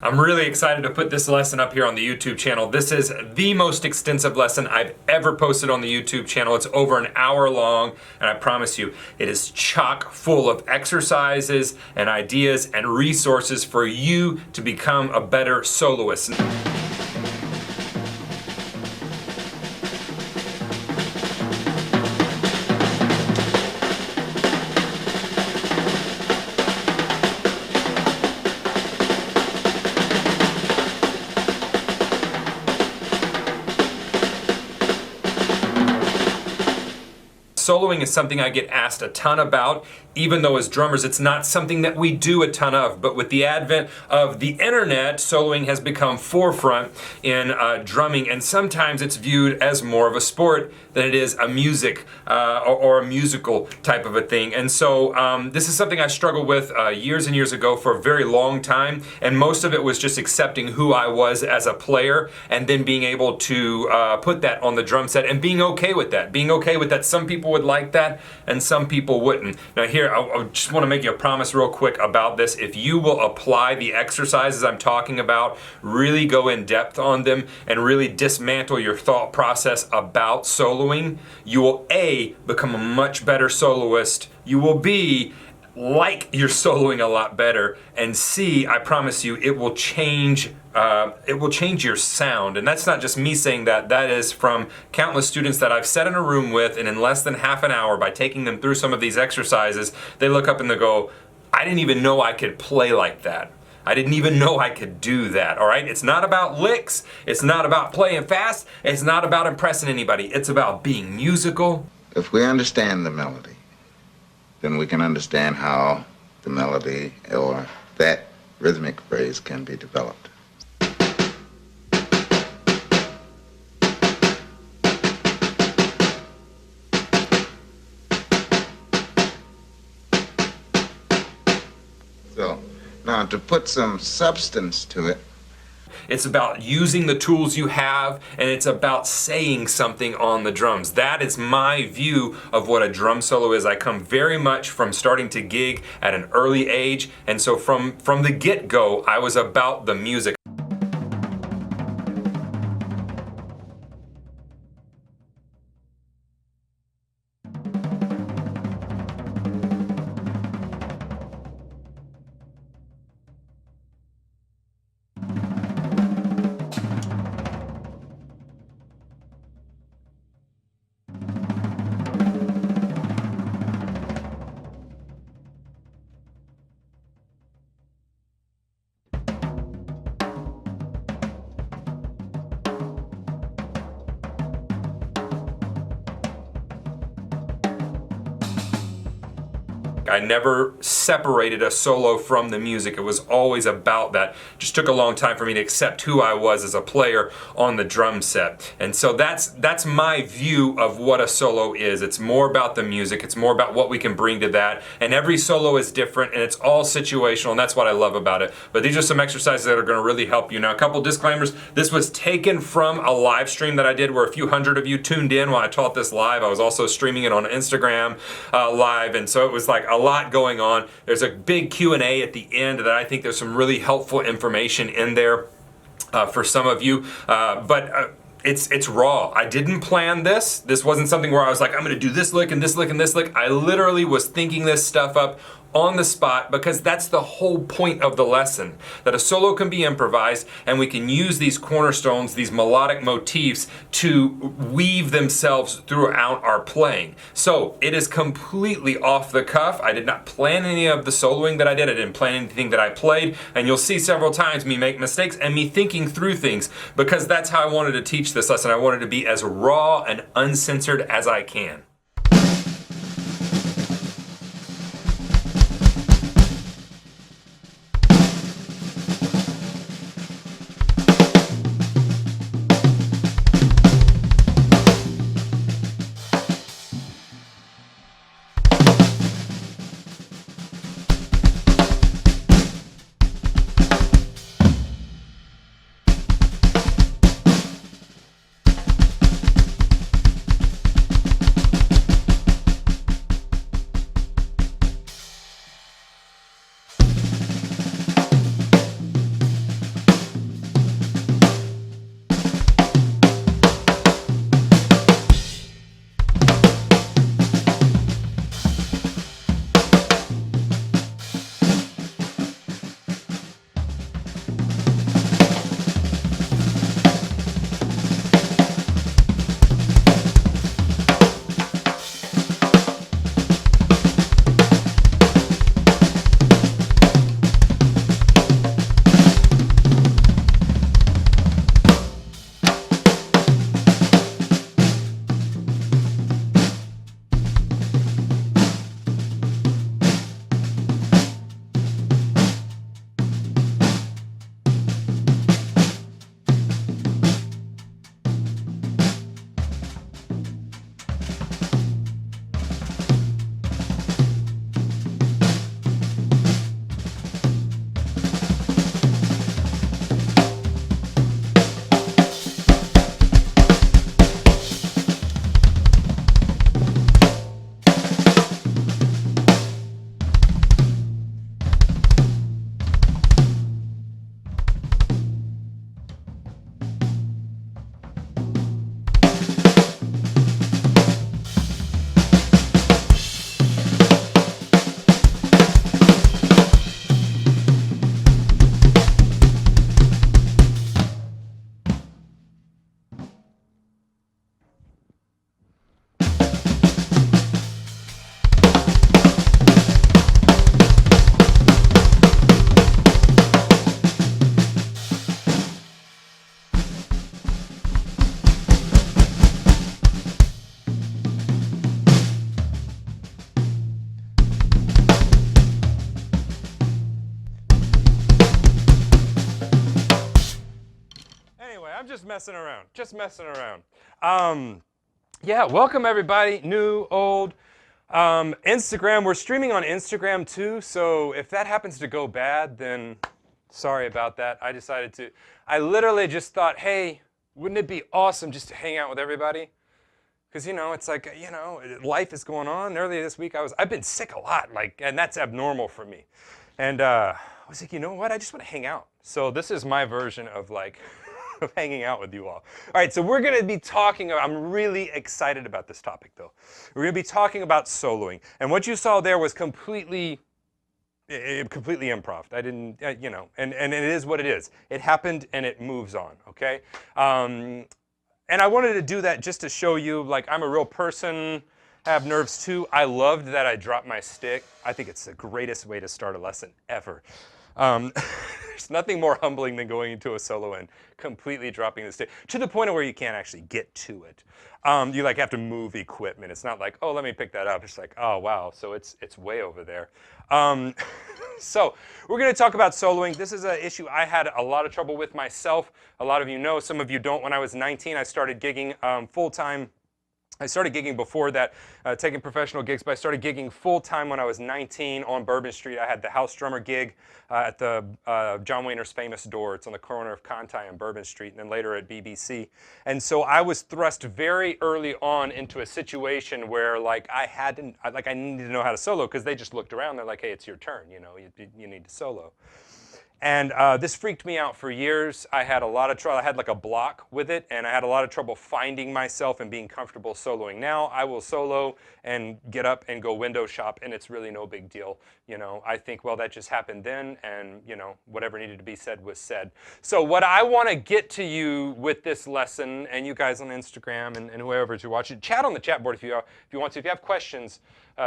I'm really excited to put this lesson up here on the YouTube channel. This is the most extensive lesson I've ever posted on the YouTube channel. It's over an hour long, and I promise you, it is chock full of exercises and ideas and resources for you to become a better soloist. Soloing is something I get asked a ton about, even though as drummers it's not something that we do a ton of. But with the advent of the internet, soloing has become forefront in drumming, and sometimes it's viewed as more of a sport than it is a music or a musical type of a thing. And so this is something I struggled with years and years ago for a very long time, and most of it was just accepting who I was as a player and then being able to put that on the drum set and being okay with that. Some people would like that and some people wouldn't. Now here, I just want to make you a promise real quick about this. If you will apply the exercises I'm talking about, really go in depth on them and really dismantle your thought process about soloing, you will A, become a much better soloist. You will B, like you're soloing a lot better, and C, I promise you, it will change your sound. And that's not just me saying that. That is from countless students that I've sat in a room with, and in less than half an hour, by taking them through some of these exercises, they look up and they go, I didn't even know I could play like that. I didn't even know I could do that, all right? It's not about licks. It's not about playing fast. It's not about impressing anybody. It's about being musical. If we understand the melody, then we can understand how the melody or that rhythmic phrase can be developed. So, now to put some substance to it, it's about using the tools you have, and it's about saying something on the drums. That is my view of what a drum solo is. I come very much from starting to gig at an early age, and so from the get-go, I was about the music. I never separated a solo from the music. It was always about that. Just took a long time for me to accept who I was as a player on the drum set. And so that's my view of what a solo is. It's more about the music. It's more about what we can bring to that. And every solo is different, and it's all situational, and that's what I love about it. But these are some exercises that are going to really help you. Now, a couple disclaimers. This was taken from a live stream that I did where a few hundred of you tuned in while I taught this live. I was also streaming it on Instagram live, and so it was like a lot going on. There's a big Q&A at the end that I think there's some really helpful information in there for some of you, but it's raw. I didn't plan this. This wasn't something where I was like, I'm gonna do this lick and this lick and this lick. I literally was thinking this stuff up on the spot, because that's the whole point of the lesson, that a solo can be improvised and we can use these cornerstones, these melodic motifs, to weave themselves throughout our playing. So it is completely off the cuff. I did not plan any of the soloing that I did. I didn't plan anything that I played, and you'll see several times me make mistakes and me thinking through things, because that's how I wanted to teach this lesson. I wanted to be as raw and uncensored as I can. I'm just messing around. Just messing around. Yeah, welcome everybody, new, old. Instagram, we're streaming on Instagram too, so if that happens to go bad, then sorry about that. I literally just thought, hey, wouldn't it be awesome just to hang out with everybody? Because, it's like, life is going on. Earlier this week, I've been sick a lot, and that's abnormal for me. And I was like, you know what? I just want to hang out. So this is my version of of hanging out with you all. All right, so we're going to be talking, I'm really excited about this topic though. We're going to be talking about soloing. And what you saw there was completely improv. I didn't, and it is what it is. It happened and it moves on, okay? And I wanted to do that just to show you, I'm a real person, I have nerves too. I loved that I dropped my stick. I think it's the greatest way to start a lesson ever. There's nothing more humbling than going into a solo and completely dropping the stick to the point where you can't actually get to it. You have to move equipment. It's not like, oh, let me pick that up. It's like, oh, wow, so it's way over there. So we're going to talk about soloing. This is an issue I had a lot of trouble with myself. A lot of you know, some of you don't. When I was 19, I started gigging full-time. I started gigging before that, taking professional gigs, but I started gigging full-time when I was 19 on Bourbon Street. I had the house drummer gig at the John Wayner's famous door. It's on the corner of Conti and Bourbon Street, and then later at BBC. And so I was thrust very early on into a situation where I needed to know how to solo because they just looked around. They're like, hey, it's your turn, you need to solo. And this freaked me out for years. I had a lot of trouble. I had a block with it, and I had a lot of trouble finding myself and being comfortable soloing. Now I will solo and get up and go window shop, and it's really no big deal. I think, well, that just happened then, and whatever needed to be said was said. So what I want to get to you with this lesson, and you guys on Instagram and whoever's who watch it, chat on the chat board if you want to. If you have questions,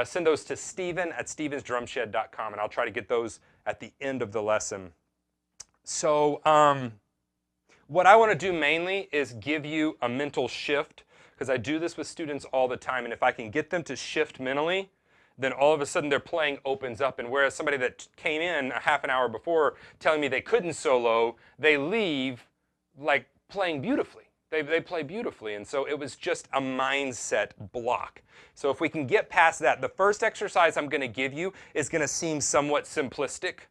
send those to Steven@stevensdrumshed.com, and I'll try to get those at the end of the lesson. So what I want to do mainly is give you a mental shift, because I do this with students all the time, and if I can get them to shift mentally, then all of a sudden their playing opens up, and whereas somebody that came in a half an hour before telling me they couldn't solo, they leave playing beautifully. They play beautifully, and so it was just a mindset block. So if we can get past that, the first exercise I'm going to give you is going to seem somewhat simplistic,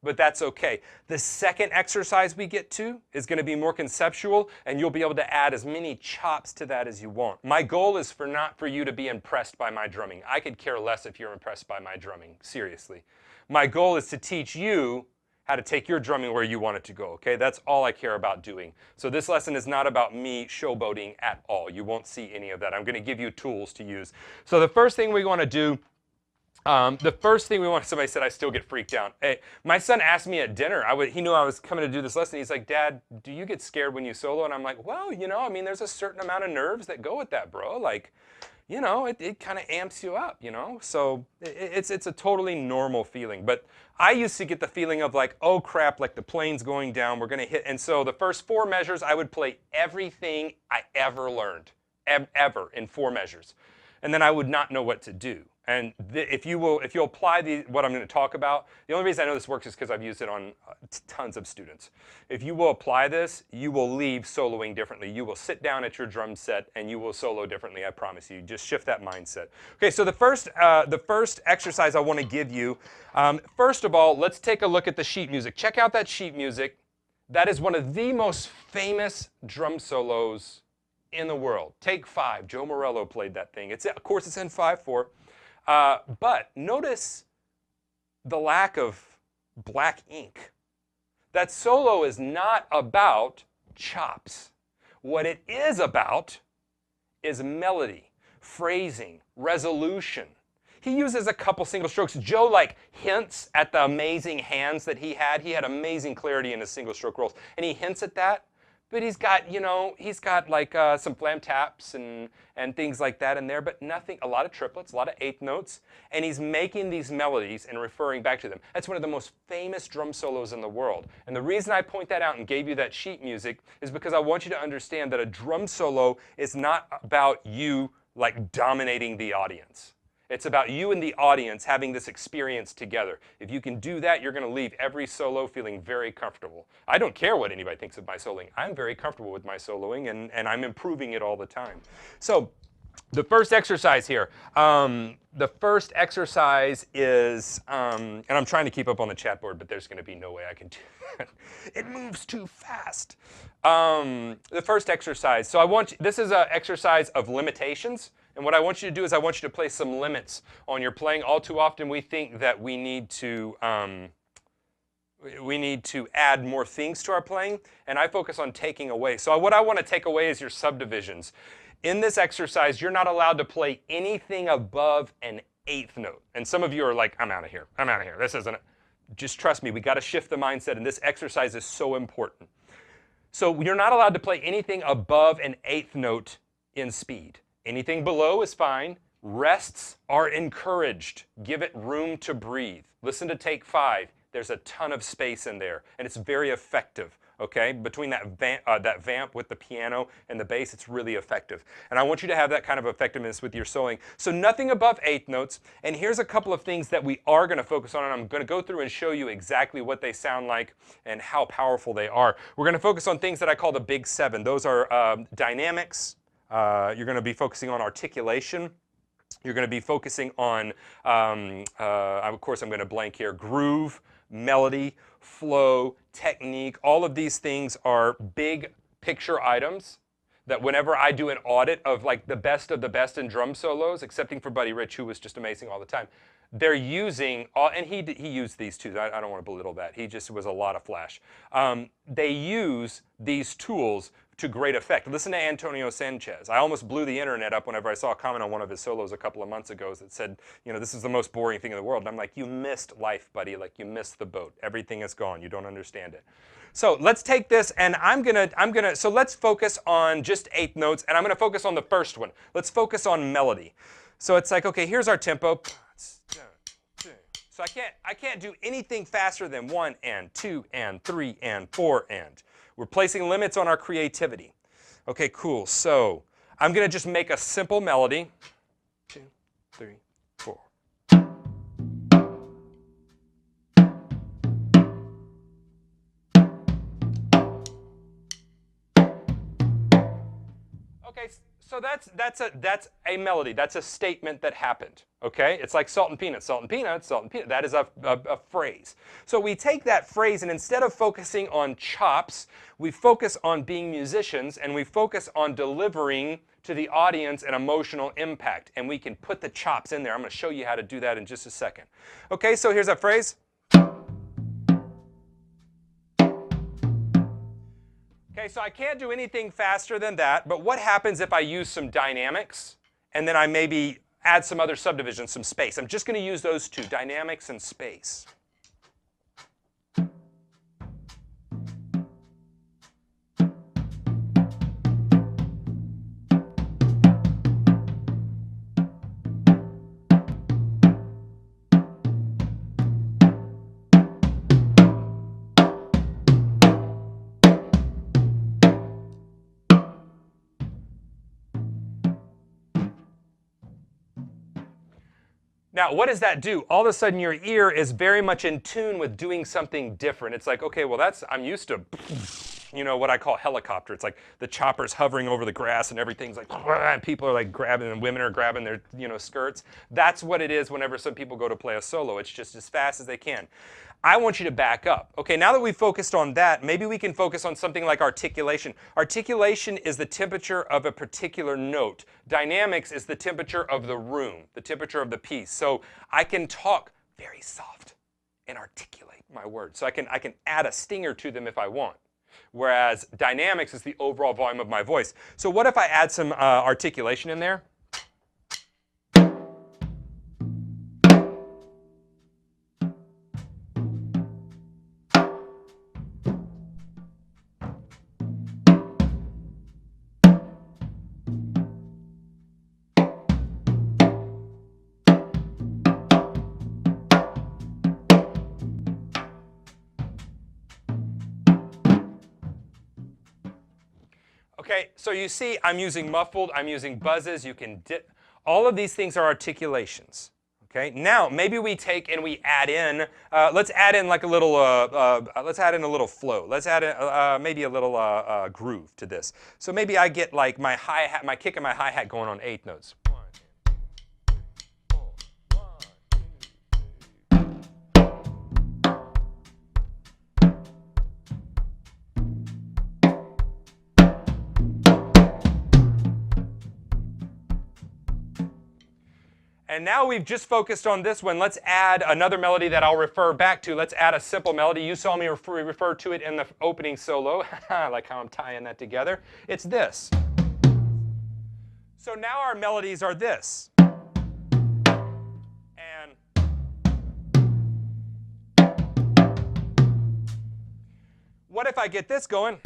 but that's okay. The second exercise we get to is going to be more conceptual, and you'll be able to add as many chops to that as you want. My goal is not for you to be impressed by my drumming. I could care less if you're impressed by my drumming, seriously. My goal is to teach you how to take your drumming where you want it to go, okay? That's all I care about doing. So this lesson is not about me showboating at all. You won't see any of that. I'm going to give you tools to use. So the first thing we want to do, somebody said I still get freaked out. Hey, my son asked me at dinner, he knew I was coming to do this lesson. He's like, Dad, do you get scared when you solo? And I'm like, well, there's a certain amount of nerves that go with that, bro. It kind of amps you up, So it's a totally normal feeling. But I used to get the feeling of oh crap, the plane's going down, we're going to hit. And so the first 4 measures, I would play everything I ever learned, ever, in 4 measures. And then I would not know what to do. And if you apply what I'm going to talk about, the only reason I know this works is because I've used it on tons of students. If you will apply this, you will leave soloing differently. You will sit down at your drum set and you will solo differently, I promise you. Just shift that mindset. Okay, so the first exercise I want to give you, first of all, let's take a look at the sheet music. Check out that sheet music. That is one of the most famous drum solos in the world. Take 5. Joe Morello played that thing. Of course, it's in 5/4. But notice the lack of black ink. That solo is not about chops. What it is about is melody, phrasing, resolution. He uses a couple single strokes. Joe hints at the amazing hands that he had. He had amazing clarity in his single stroke rolls. And he hints at that. But he's got, some flam taps and things like that in there, but nothing, a lot of triplets, a lot of eighth notes, and he's making these melodies and referring back to them. That's one of the most famous drum solos in the world. And the reason I point that out and gave you that sheet music is because I want you to understand that a drum solo is not about you dominating the audience. It's about you and the audience having this experience together. If you can do that, you're going to leave every solo feeling very comfortable. I don't care what anybody thinks of my soloing. I'm very comfortable with my soloing, and I'm improving it all the time. So the first exercise here. The first exercise is, and I'm trying to keep up on the chat board, but there's going to be no way I can do that. It moves too fast. The first exercise. So this is an exercise of limitations. And what I want you to do is I want you to place some limits on your playing. All too often we think that we need to add more things to our playing, and I focus on taking away. So what I want to take away is your subdivisions. In this exercise, you're not allowed to play anything above an eighth note. And some of you are like, I'm out of here. I'm out of here. This isn't it. Just trust me. We got to shift the mindset, and this exercise is so important. So you're not allowed to play anything above an eighth note in speed. Anything below is fine. Rests are encouraged. Give it room to breathe. Listen to take 5. There's a ton of space in there, and it's very effective. Okay, between that vamp with the piano and the bass, it's really effective. And I want you to have that kind of effectiveness with your soloing. So nothing above eighth notes. And here's a couple of things that we are going to focus on, and I'm going to go through and show you exactly what they sound like and how powerful they are. We're going to focus on things that I call the big 7. Those are dynamics. You're going to be focusing on articulation. You're going to be focusing on, of course, I'm going to blank here, groove, melody, flow, technique. All of these things are big picture items that whenever I do an audit of like the best of the best in drum solos, excepting for Buddy Rich, who was just amazing all the time, they're using, and he used these too. I don't want to belittle that. He just was a lot of flash. They use these tools to great effect. Listen to Antonio Sanchez. I almost blew the internet up whenever I saw a comment on one of his solos a couple of months ago that said, you know, this is the most boring thing in the world. And I'm like, you missed life, buddy. Like, you missed the boat. Everything is gone. You don't understand it. So let's take this, and so let's focus on just eighth notes, and I'm gonna focus on the first one. Let's focus on melody. So it's like, okay, here's our tempo. So I can't do anything faster than 1 and 2 and 3 and 4 and. We're placing limits on our creativity. Okay, cool. So I'm going to just make a simple melody. 2, 3, 4. Okay, so that's a melody. That's a statement that happened. Okay, it's like salt and peanuts, salt and peanuts, salt and peanuts. That is a phrase. So we take that phrase, and instead of focusing on chops, we focus on being musicians, and we focus on delivering to the audience an emotional impact. And we can put the chops in there. I'm going to show you how to do that in just a second. Okay, so here's that phrase. Okay, so I can't do anything faster than that, but what happens if I use some dynamics and then I maybe add some other subdivisions, some space? I'm just going to use those two, dynamics and space. Now, what does that do? All of a sudden, your ear is very much in tune with doing something different. It's like, okay, well, I'm used to, you know, what I call helicopter. It's like the chopper's hovering over the grass and everything's like, and people are like grabbing, and women are grabbing their, you know, skirts. That's what it is whenever some people go to play a solo. It's just as fast as they can. I want you to back up. Okay, now that we've focused on that, maybe we can focus on something like articulation. Articulation is the temperature of a particular note. Dynamics is the temperature of the room, the temperature of the piece. So I can talk very soft and articulate my words. So I can add a stinger to them if I want. Whereas dynamics is the overall volume of my voice. So what if I add some articulation in there? Okay, so you see I'm using muffled, I'm using buzzes. You can All of these things are articulations. Okay, now maybe we take and we add in, let's add in like a little, let's add in a little flow. Let's add in, maybe a little groove to this. So maybe I get like my hi-hat, my kick and my hi-hat going on 8 notes. And now we've just focused on this one. Let's add another melody that I'll refer back to. Let's add a simple melody. You saw me refer to it in the opening solo. I like how I'm tying that together. It's this. So now our melodies are this. And what if I get this going?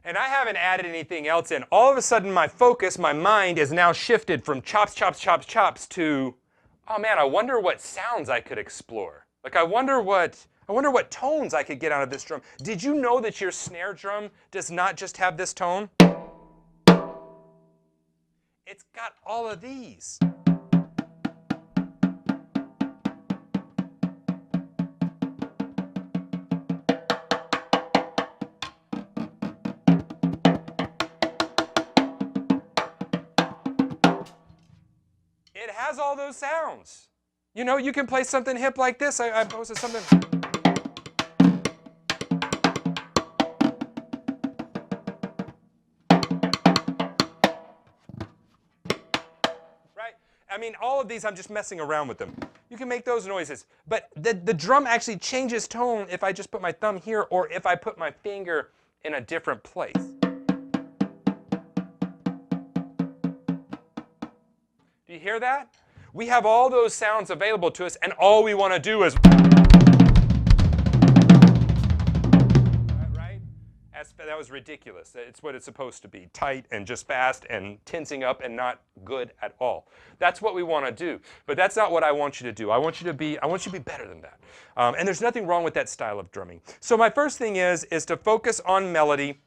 And I haven't added anything else in. All of a sudden, my focus, my mind is now shifted from chops, chops, chops, chops to, oh man, I wonder what sounds I could explore. Like I wonder what tones I could get out of this drum. Did you know that your snare drum does not just have this tone? It's got all of these. It has all those sounds. You know, you can play something hip like this. I posted something. Right? I mean, all of these, I'm just messing around with them. You can make those noises. But the drum actually changes tone if I just put my thumb here or if I put my finger in a different place. Do you hear that? We have all those sounds available to us, and all we want to do is... Right? That was ridiculous. It's what it's supposed to be. Tight and just fast and tensing up and not good at all. That's what we want to do. But that's not what I want you to do. I want you to be better than that. And there's nothing wrong with that style of drumming. So my first thing is to focus on melody,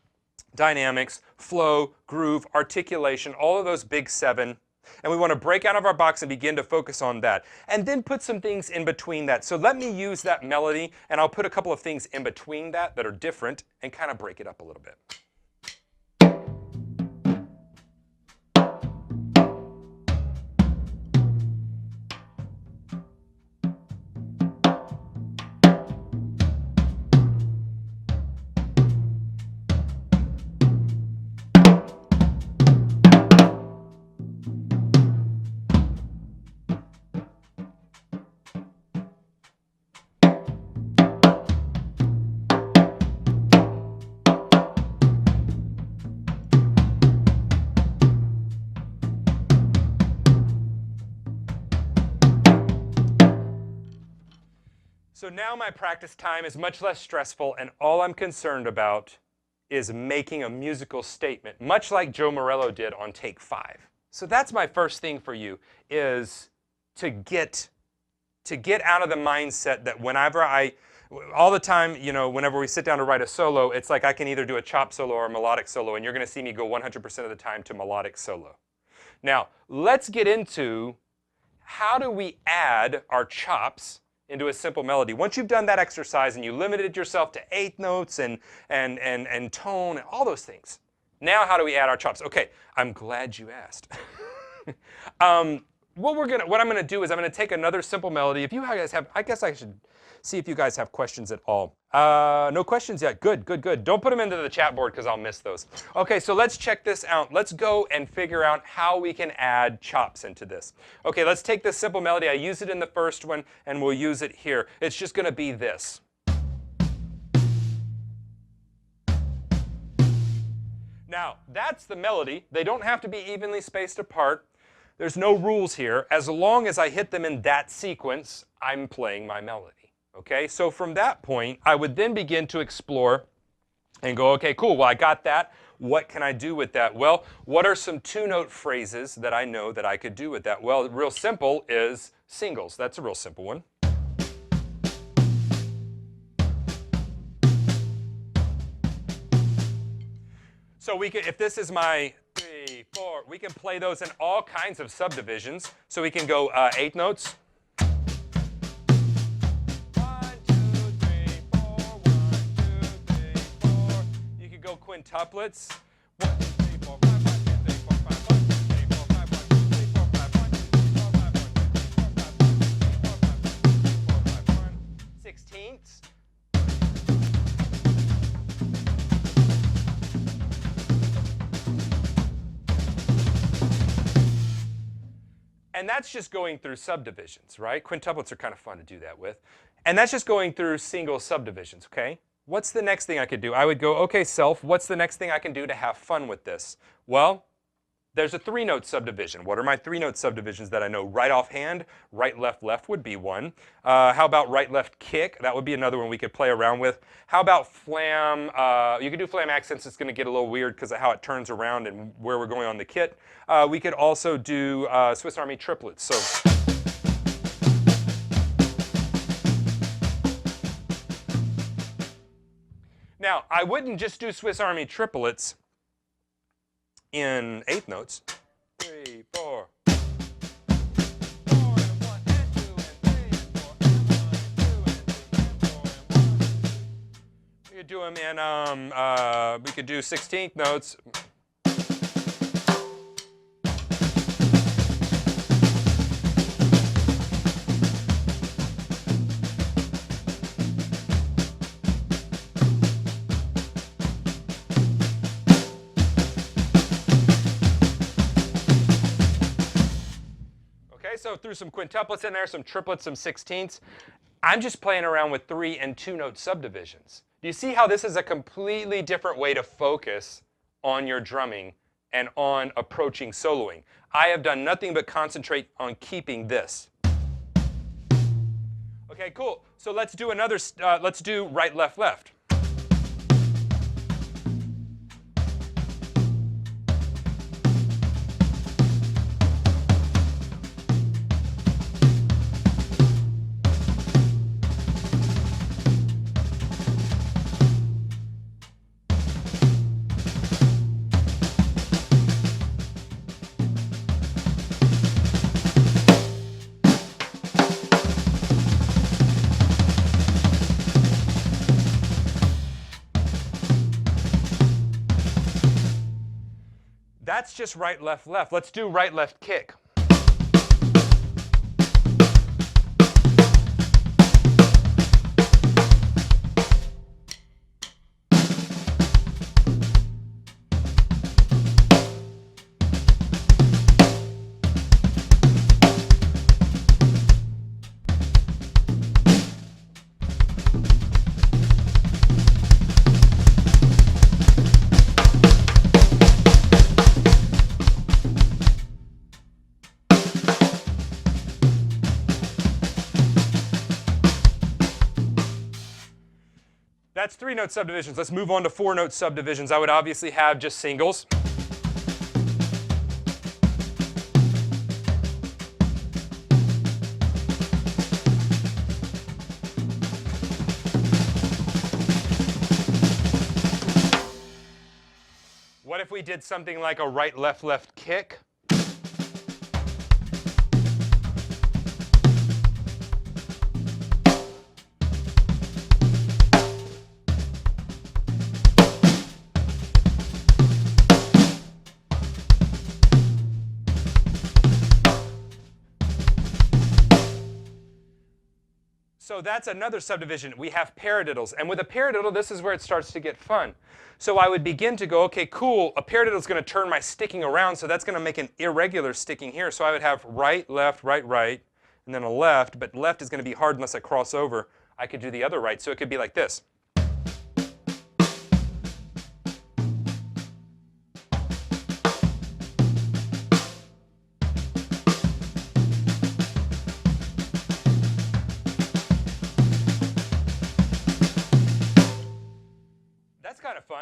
dynamics, flow, groove, articulation, all of those big 7. And we want to break out of our box and begin to focus on that. And then put some things in between that. So let me use that melody, and I'll put a couple of things in between that are different and kind of break it up a little bit. So now my practice time is much less stressful, and all I'm concerned about is making a musical statement, much like Joe Morello did on take 5. So that's my first thing for you, is to get out of the mindset that all the time, you know, whenever we sit down to write a solo, it's like I can either do a chop solo or a melodic solo, and you're going to see me go 100% of the time to melodic solo. Now, let's get into how do we add our chops into a simple melody. Once you've done that exercise and you limited yourself to 8 notes and tone and all those things, now how do we add our chops? Okay, I'm glad you asked. What I'm gonna do is I'm gonna take another simple melody. If you guys have, I guess I should see if you guys have questions at all. No questions yet. Good, good, good. Don't put them into the chat board because I'll miss those. Okay, so let's check this out. Let's go and figure out how we can add chops into this. Okay, let's take this simple melody. I used it in the first one, and we'll use it here. It's just gonna be this. Now, that's the melody. They don't have to be evenly spaced apart. There's no rules here. As long as I hit them in that sequence, I'm playing my melody. Okay, so from that point, I would then begin to explore and go, okay, cool, well, I got that. What can I do with that? Well, what are some two-note phrases that I know that I could do with that? Well, real simple is singles. That's a real simple one. So we could, if this is my 3, 4, we can play those in all kinds of subdivisions. So we can go 8 notes. 1, 2, 3, 4, 1, 2, 3, 4. You could go quintuplets. 1, 2, 3, 4, 5, 1, 2, 3, 4, 5, 1, 2, 3, 4, 5, 1, 2, 3, 4, 5, 1, 2, 3, 4, 5, 1, 2, 3, 4, 5, 1, 2, 3, 4, 5, 1, 2, 3, 4, 5, 1. Sixteenths. And that's just going through subdivisions, right? Quintuplets are kind of fun to do that with. And that's just going through single subdivisions, okay? What's the next thing I could do? I would go, okay, self, what's the next thing I can do to have fun with this? Well, there's a 3-note subdivision. What are my 3-note subdivisions that I know right offhand? Right, left would be one. How about right, left, kick? That would be another one we could play around with. How about flam? You could do flam accents. It's going to get a little weird because of how it turns around and where we're going on the kit. We could also do Swiss Army triplets. So. Now, I wouldn't just do Swiss Army triplets in 8th notes. 3, 4. 4 and 1 and 2 and 3 and 4 and 1 and 2 and 3 and 4 and 1. We could do them in we could do 16th notes. So threw some quintuplets in there, some triplets, some sixteenths. I'm just playing around with 3 and 2-note subdivisions. Do you see how this is a completely different way to focus on your drumming and on approaching soloing? I have done nothing but concentrate on keeping this. Okay, cool. So let's do another, let's do right, left, left. That's just right, left, left. Let's do right, left, kick. That's 3-note subdivisions. Let's move on to 4-note subdivisions. I would obviously have just singles. What if we did something like a right, left kick? So that's another subdivision. We have paradiddles. And with a paradiddle, this is where it starts to get fun. So I would begin to go, okay, cool, a paradiddle is going to turn my sticking around, so that's going to make an irregular sticking here. So I would have right, right, and then a left, but left is going to be hard unless I cross over. I could do the other right, so it could be like this.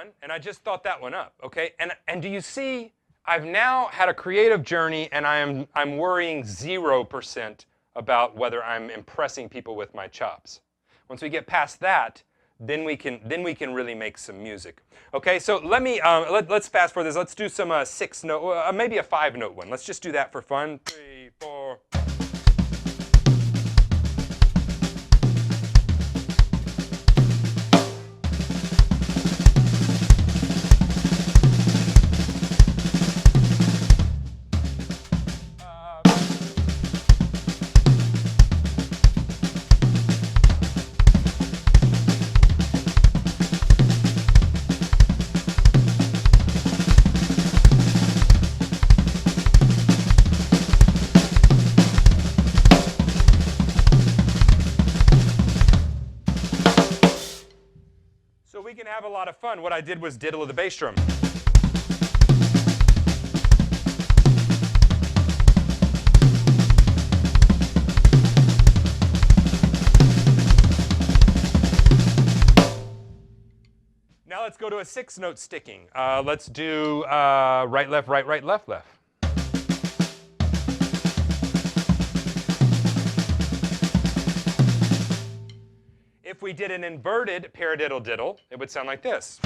fun, and I just thought that one up, okay? And do you see, I've now had a creative journey, and I'm worrying 0% about whether I'm impressing people with my chops. Once we get past that, then we can really make some music. Okay, so let me let's fast forward this. Let's do some 6-note, maybe a 5-note one. Let's just do that for fun. 3, 4. So we can have a lot of fun. What I did was diddle of the bass drum. Now let's go to a 6-note sticking. Let's do right, left, right, right, left, left. If we did an inverted paradiddle diddle, it would sound like this.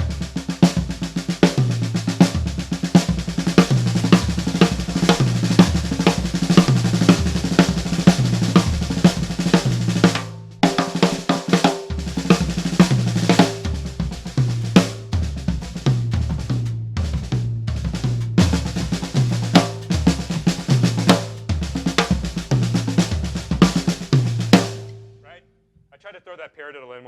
I tried to throw that paradiddle in.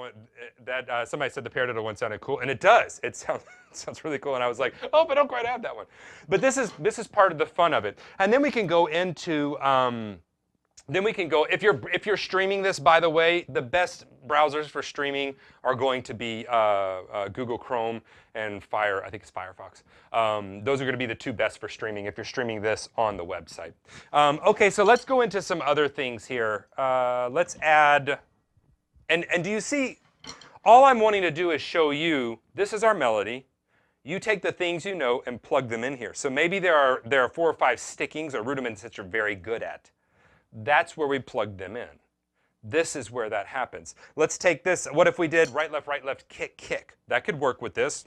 Somebody said the paradiddle one sounded cool, and it does. It sounds really cool, and I was like, oh, but I don't quite have that one. But this is part of the fun of it. And then we can go into if you're streaming this, by the way, the best browsers for streaming are going to be Google Chrome and I think it's Firefox. Those are going to be the two best for streaming if you're streaming this on the website. Okay, so let's go into some other things here. Let's add. And do you see, all I'm wanting to do is show you, this is our melody. You take the things you know and plug them in here. So maybe there are 4 or 5 stickings or rudiments that you're very good at. That's where we plug them in. This is where that happens. Let's take this. What if we did right, left, kick, kick? That could work with this.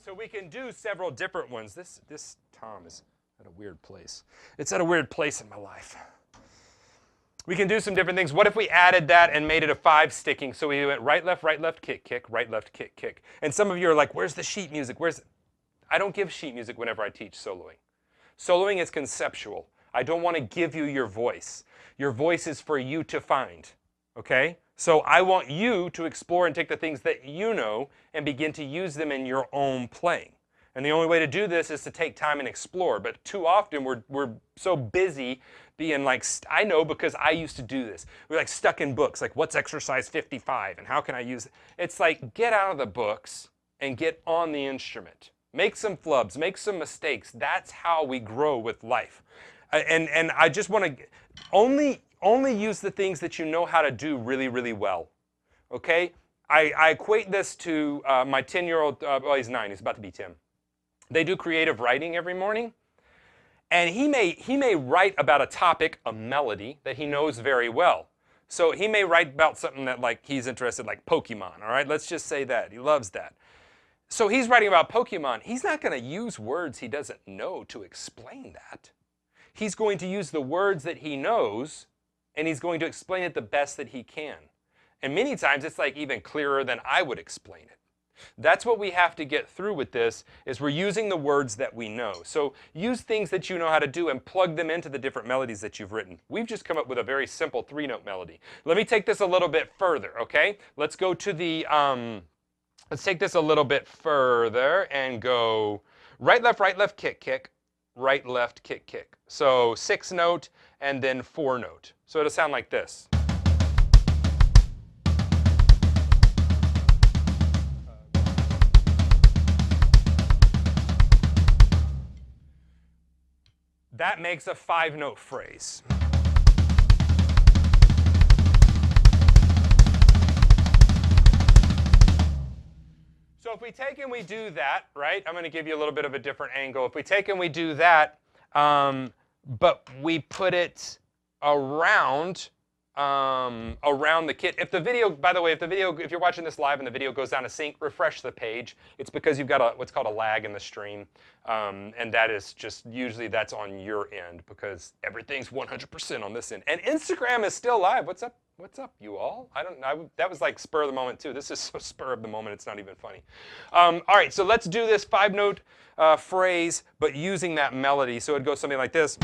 So we can do several different ones. This tom is at a weird place. It's at a weird place in my life. We can do some different things. What if we added that and made it a 5 sticking? So we went right, left, kick, kick, right, left, kick, kick. And some of you are like, where's the sheet music? I don't give sheet music whenever I teach soloing. Soloing is conceptual. I don't want to give you your voice. Your voice is for you to find, okay? So I want you to explore and take the things that you know and begin to use them in your own playing. And the only way to do this is to take time and explore. But too often we're so busy being like, I know because I used to do this. We're like stuck in books, like what's exercise 55 and how can I use it? It's like get out of the books and get on the instrument. Make some flubs, make some mistakes. That's how we grow with life. And I just want to only use the things that you know how to do really, really well, okay? I equate this to my 10-year-old, well, he's 9, he's about to be 10. They do creative writing every morning, and he may write about a topic, a melody, that he knows very well. So he may write about something that like he's interested, like Pokemon, all right? Let's just say that. He loves that. So he's writing about Pokemon. He's not going to use words he doesn't know to explain that. He's going to use the words that he knows, and he's going to explain it the best that he can. And many times it's like even clearer than I would explain it. That's what we have to get through with this, is we're using the words that we know. So use things that you know how to do and plug them into the different melodies that you've written. We've just come up with a very simple 3-note melody. Let me take this a little bit further, okay? Let's go to the, let's take this a little bit further and go right, left, kick, kick, right, left, kick, kick. So 6 note and then 4 note. So it'll sound like this. That makes a 5-note phrase. So if we take and we do that, right, I'm going to give you a little bit of a different angle. If we take and we do that, but we put it around the kit. If the video, by the way, if you're watching this live and the video goes down to sync, refresh the page. It's because you've got what's called a lag in the stream, and that is just usually that's on your end because everything's 100% on this end. And Instagram is still live. What's up? What's up, you all? That was like spur of the moment too. This is so spur of the moment, it's not even funny. All right, so let's do this 5-note phrase, but using that melody. So it goes something like this.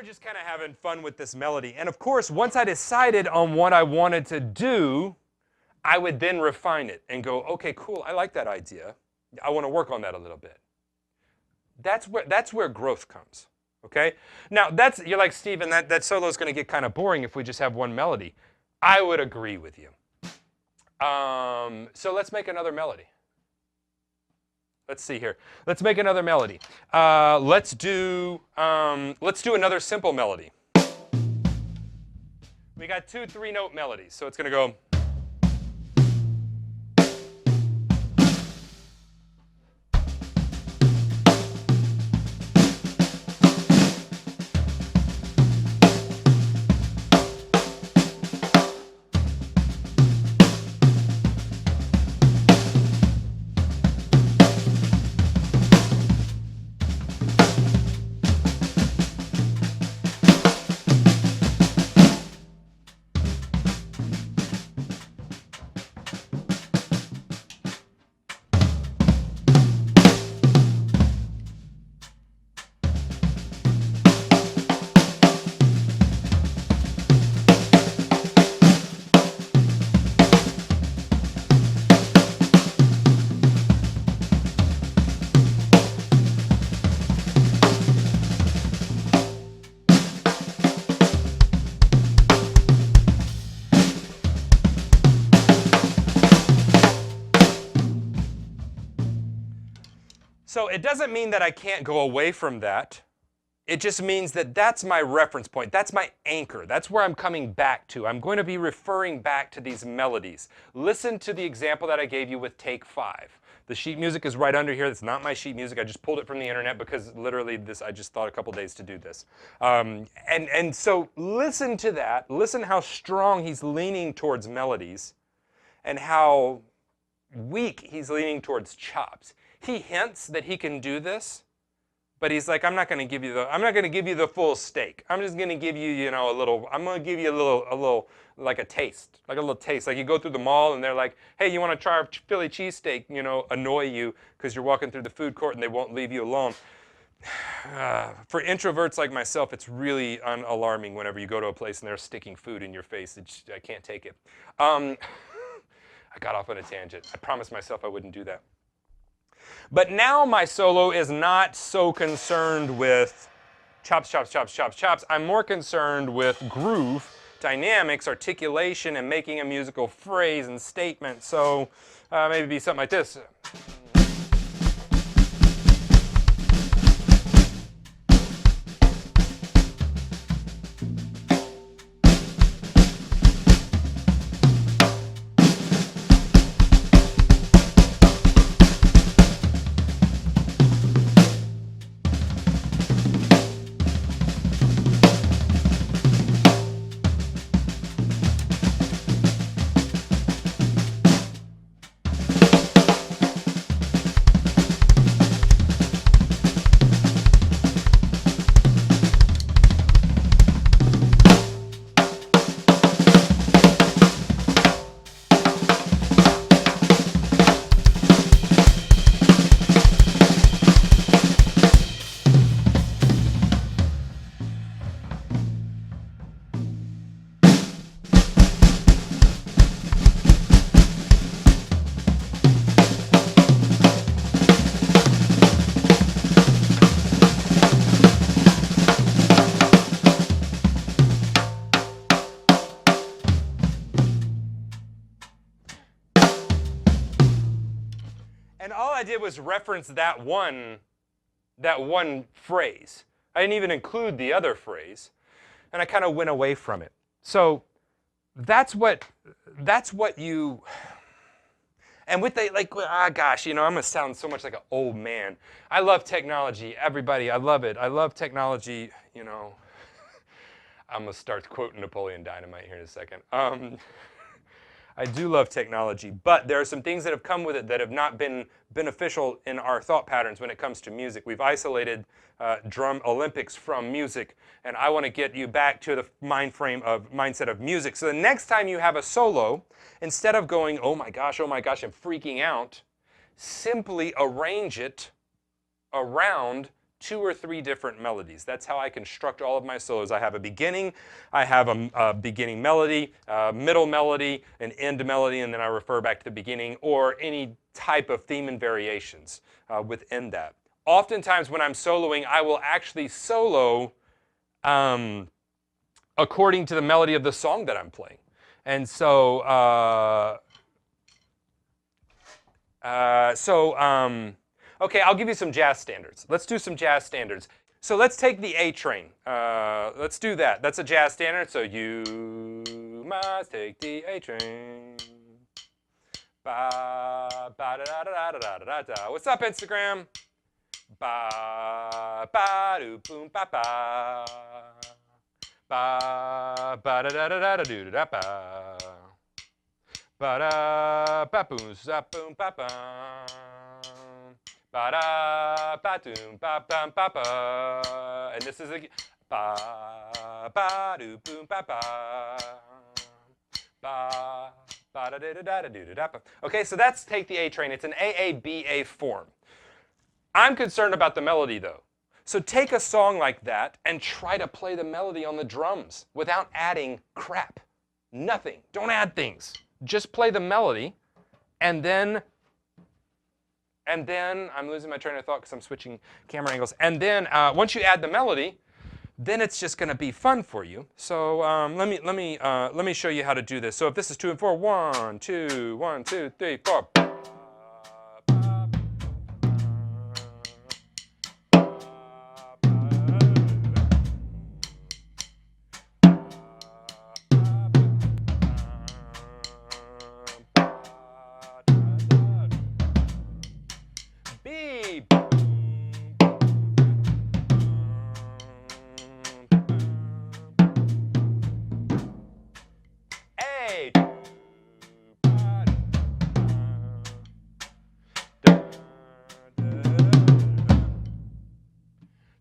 Just kind of having fun with this melody. And of course, once I decided on what I wanted to do, I would then refine it and go, okay, cool, I like that idea. I want to work on that a little bit. That's where growth comes, okay? Now, you're like, Steven, that solo is going to get kind of boring if we just have one melody. I would agree with you. So let's make another melody. Let's see here. Let's make another melody. Let's do another simple melody. We got 2 3-note melodies, so it's going to go. So it doesn't mean that I can't go away from that. It just means that that's my reference point. That's my anchor. That's where I'm coming back to. I'm going to be referring back to these melodies. Listen to the example that I gave you with Take 5. The sheet music is right under here. It's not my sheet music. I just pulled it from the internet because literally I just thought a couple days to do this. And so listen to that. Listen how strong he's leaning towards melodies and how weak he's leaning towards chops. He hints that he can do this, but he's like, I'm not going to give you the full steak. I'm just going to give you, a little. I'm going to give you a little, like a taste, like a little taste. Like you go through the mall and they're like, hey, you want to try our Philly cheesesteak? Annoy you because you're walking through the food court and they won't leave you alone. For introverts like myself, it's really alarming whenever you go to a place and they're sticking food in your face. I can't take it. I got off on a tangent. I promised myself I wouldn't do that. But now my solo is not so concerned with chops, chops, chops, chops, chops. I'm more concerned with groove, dynamics, articulation, and making a musical phrase and statement. So maybe be something like this. I did was reference that one phrase. I didn't even include the other phrase, and I kind of went away from it. So that's what you. And with the, like, gosh, I'm going to sound so much like an old man. I love technology, everybody. I love it. I love technology, I'm going to start quoting Napoleon Dynamite here in a second. I do love technology, but there are some things that have come with it that have not been beneficial in our thought patterns when it comes to music. We've isolated drum Olympics from music, and I want to get you back to the mindset of music. So the next time you have a solo, instead of going, oh my gosh, and freaking out, simply arrange it around 2 or 3 different melodies. That's how I construct all of my solos. I have a beginning, I have a beginning melody, middle melody, an end melody, and then I refer back to the beginning, or any type of theme and variations within that. Oftentimes when I'm soloing, I will actually solo according to the melody of the song that I'm playing. And so, okay, I'll give you some jazz standards. Let's do some jazz standards. So let's take the A train. Let's do that. That's a jazz standard. So you must take the A train. Ba ba da da da da da da da. What's up, Instagram? Ba ba do boom ba ba. Ba ba da da da da da do da ba. Ba da ba boom za boom ba ba. Ba da ba doom ba bum ba ba. And this is a ba ba do boom ba ba. Ba ba da da da da da da da. Okay, so that's take the A train. It's an AABA form. I'm concerned about the melody though. So take a song like that and try to play the melody on the drums without adding crap. Nothing. Don't add things. Just play the melody, and then I'm losing my train of thought because I'm switching camera angles. And then once you add the melody, then it's just going to be fun for you. So let me show you how to do this. So if this is 2 and 4, 1, 2, 1, 2, 3, 4.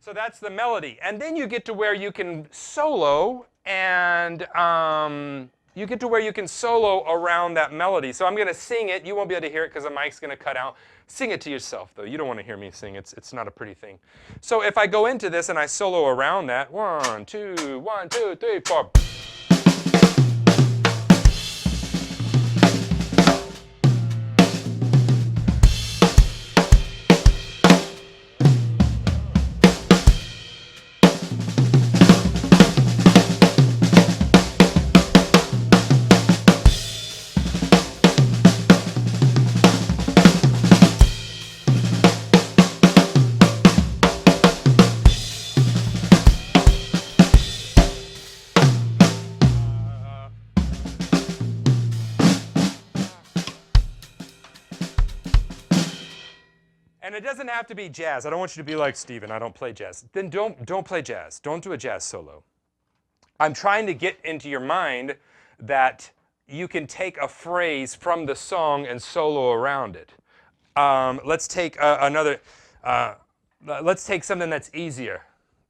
So that's the melody. And then you get to where you can solo, and you get to where you can solo around that melody. So I'm going to sing it. You won't be able to hear it because the mic's going to cut out. Sing it to yourself, though. You don't want to hear me sing. It's not a pretty thing. So if I go into this and I solo around that, 1, 2, 1, 2, 3, 4. And it doesn't have to be jazz. I don't want you to be like, Steven, I don't play jazz. Then don't play jazz. Don't do a jazz solo. I'm trying to get into your mind that you can take a phrase from the song and solo around it. Let's take let's take something that's easier.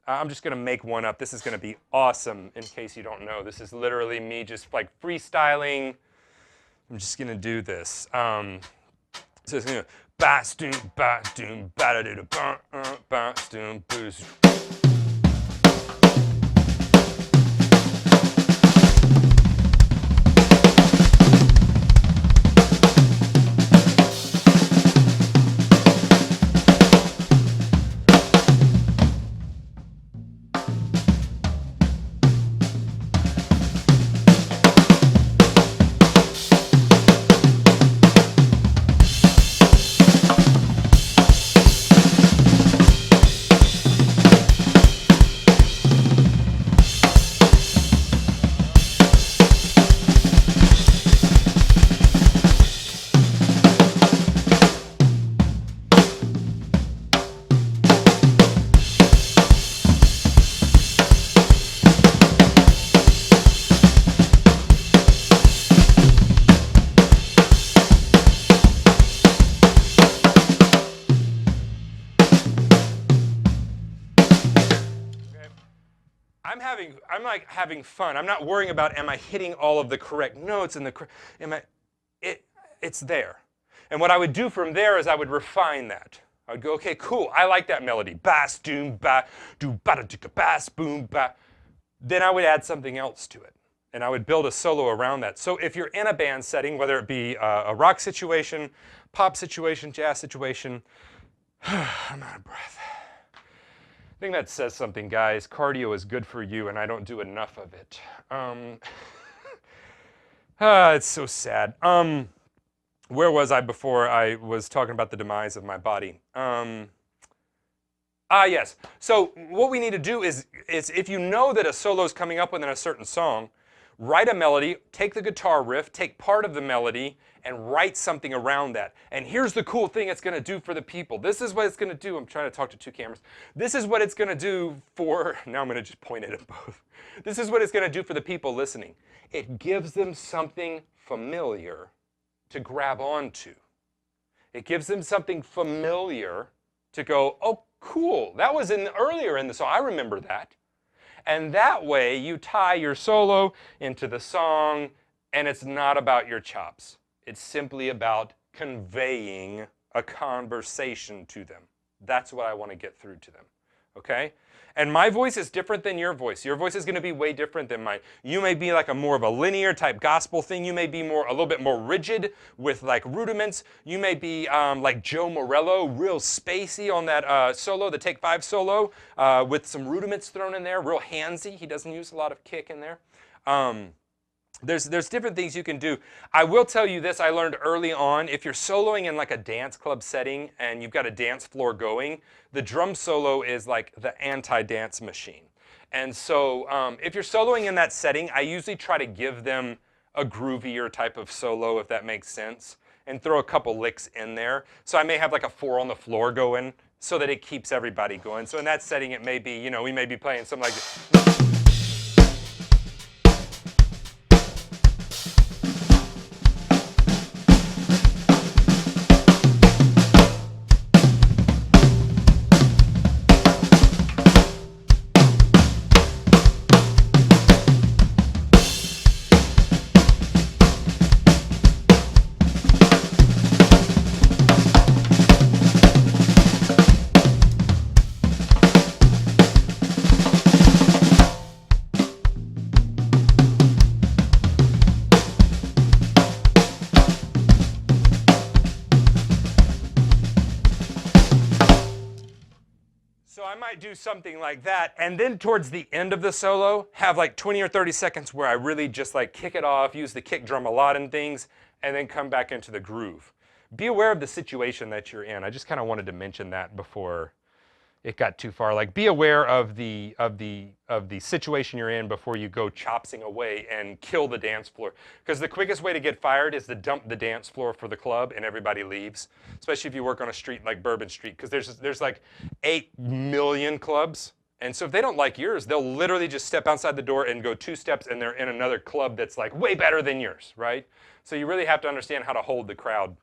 I'm just going to make one up. This is going to be awesome in case you don't know. This is literally me just like freestyling. I'm just going to do this. So it's going to ba-stoom, ba-doom, ba-da-doo, ba-stoom, boost. I'm like having fun. I'm not worrying about am I hitting all of the correct notes and it's there. And what I would do from there is I would refine that. I would go, okay, cool, I like that melody. Bass, doom, ba, do, ba, da, dicka, bass, boom, ba. Then I would add something else to it. And I would build a solo around that. So if you're in a band setting, whether it be a rock situation, pop situation, jazz situation, I'm out of breath. I think that says something, guys. Cardio is good for you, and I don't do enough of it. It's so sad. Where was I before I was talking about the demise of my body? Yes. So what we need to do is if you know that a solo is coming up within a certain song, write a melody, take the guitar riff, take part of the melody, and write something around that. And here's the cool thing it's going to do for the people. This is what it's going to do. I'm trying to talk to two cameras. This is what it's going to do for, now I'm going to just point at them both. This is what it's going to do for the people listening. It gives them something familiar to grab onto. It gives them something familiar to go, oh, cool, that was earlier in the song. I remember that. And that way you tie your solo into the song, and it's not about your chops. It's simply about conveying a conversation to them. That's what I want to get through to them, okay? And my voice is different than your voice. Your voice is going to be way different than mine. You may be like a more of a linear type gospel thing. You may be a little bit more rigid with like rudiments. You may be like Joe Morello, real spacey on that solo, the Take 5 solo, with some rudiments thrown in there, real handsy. He doesn't use a lot of kick in there. There's different things you can do. I will tell you this, I learned early on, if you're soloing in like a dance club setting and you've got a dance floor going, the drum solo is like the anti-dance machine. And so if you're soloing in that setting, I usually try to give them a groovier type of solo, if that makes sense, and throw a couple licks in there. So I may have like a 4 on the floor going so that it keeps everybody going. So in that setting, it may be, we may be playing something like this. So I might do something like that, and then towards the end of the solo, have like 20 or 30 seconds where I really just like kick it off, use the kick drum a lot and things, and then come back into the groove. Be aware of the situation that you're in. I just kind of wanted to mention that before it got too far. Like, be aware of the situation you're in before you go chopsing away and kill the dance floor. Because the quickest way to get fired is to dump the dance floor for the club and everybody leaves. Especially if you work on a street like Bourbon Street, because there's like 8 million clubs. And so if they don't like yours, they'll literally just step outside the door and go 2 steps and they're in another club that's like way better than yours, right? So you really have to understand how to hold the crowd.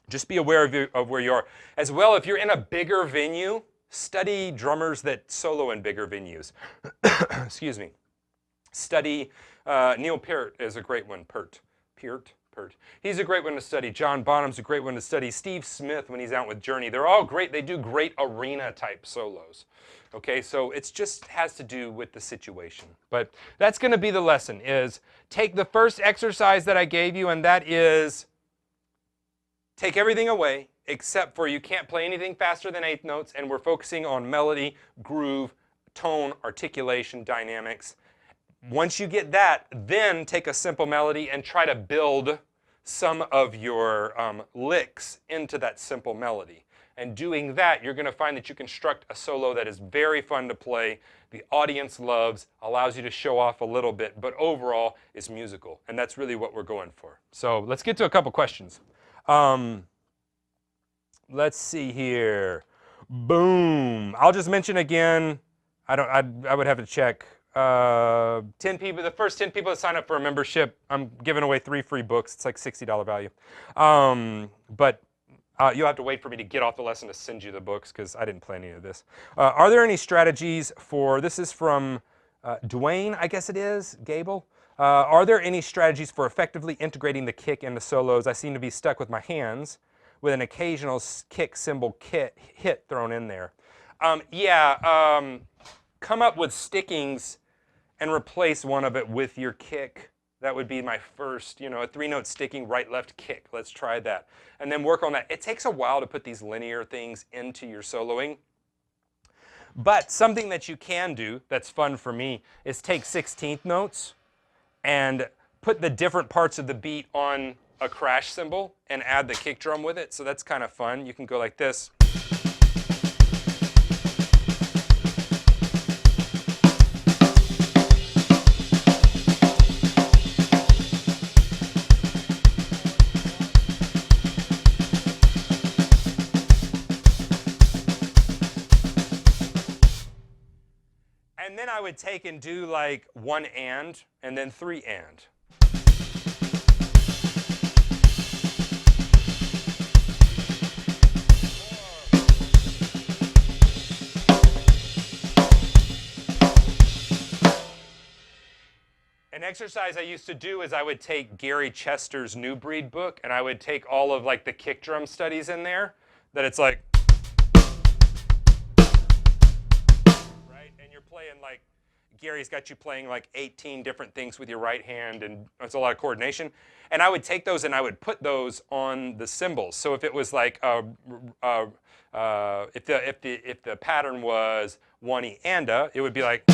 Just be aware of where you are. As well, if you're in a bigger venue, study drummers that solo in bigger venues. Excuse me. Study, Neil Peart is a great one. Peart. He's a great one to study. John Bonham's a great one to study. Steve Smith, when he's out with Journey, they're all great. They do great arena type solos. Okay, so it just has to do with the situation. But that's going to be the lesson, is take the first exercise that I gave you, and that is take everything away except for you can't play anything faster than 8th notes, and we're focusing on melody, groove, tone, articulation, dynamics. Once you get that, then take a simple melody and try to build some of your licks into that simple melody. And doing that, you're going to find that you construct a solo that is very fun to play, the audience loves, allows you to show off a little bit, but overall is musical. And that's really what we're going for. So let's get to a couple questions. Let's see here. Boom. I'll just mention again, I would have to check. 10 people, the first 10 people that sign up for a membership, I'm giving away 3 free books. It's like $60 value. But you'll have to wait for me to get off the lesson to send you the books because I didn't plan any of this. Are there any strategies for, this is from Dwayne, I guess it is, Gable. Are there any strategies for effectively integrating the kick into solos? I seem to be stuck with my hands with an occasional kick cymbal hit thrown in there. Come up with stickings and replace one of it with your kick. That would be my first, a 3-note sticking, right, left, kick. Let's try that. And then work on that. It takes a while to put these linear things into your soloing. But something that you can do that's fun for me is take 16th notes and put the different parts of the beat on a crash cymbal and add the kick drum with it. So that's kind of fun. You can go like this. And then I would take and do like 1 and then 3 and. An exercise I used to do is I would take Gary Chester's New Breed book and I would take all of like the kick drum studies in there that it's like, right? And you're playing like, Gary's got you playing like 18 different things with your right hand and it's a lot of coordination. And I would take those and I would put those on the cymbals. So if it was like, if the pattern was 1 and it would be like,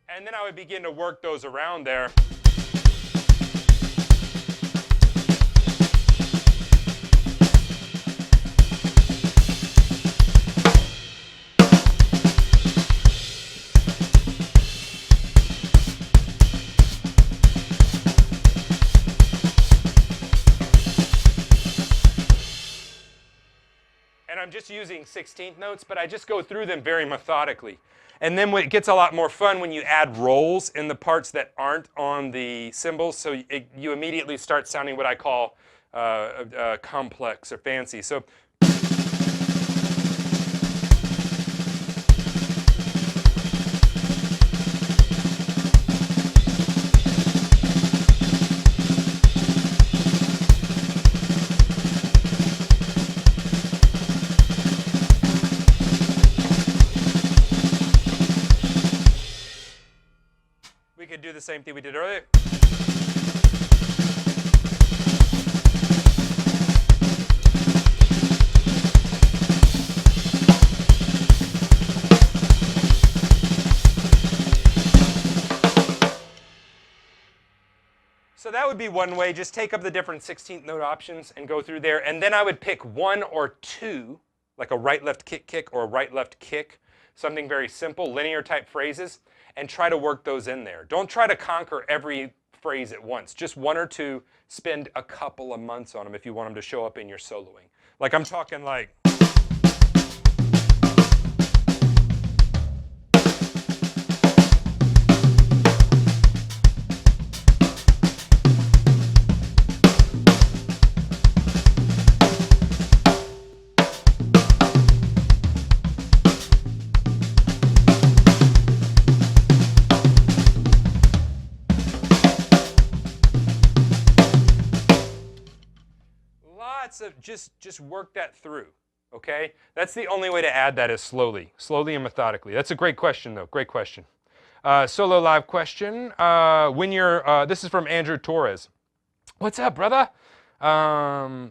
and then I would begin to work those around there. And I'm just using 16th notes, but I just go through them very methodically. And then it gets a lot more fun when you add rolls in the parts that aren't on the cymbals, so you immediately start sounding what I call complex or fancy. So we could do the same thing we did earlier. So that would be one way. Just take up the different 16th note options and go through there. And then I would pick 1 or 2, like a right-left kick or a right-left kick, something very simple, linear type phrases, and try to work those in there. Don't try to conquer every phrase at once. Just 1 or 2, spend a couple of months on them if you want them to show up in your soloing. Like I'm talking like, lots of, just work that through, okay? That's the only way to add that is slowly and methodically. That's a great question though, great question. Solo live question. When you're, this is from Andrew Torres. What's up, brother? Instagram.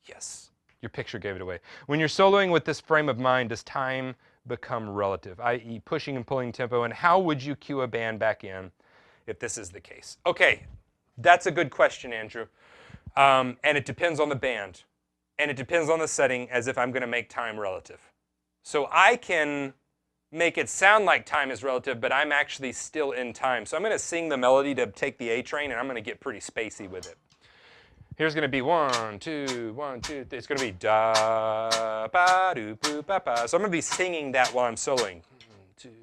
Yes, your picture gave it away. When you're soloing with this frame of mind, does time become relative, i.e. pushing and pulling tempo, and how would you cue a band back in if this is the case? Okay, that's a good question, Andrew. And it depends on the band. And it depends on the setting as if I'm going to make time relative. So I can make it sound like time is relative, but I'm actually still in time. So I'm going to sing the melody to take the A train, and I'm going to get pretty spacey with it. Here's going to be 1, 2, 1, 2, 3. It's going to be da, ba, do, boo, ba, ba. So I'm going to be singing that while I'm soloing. 1, 2, 1.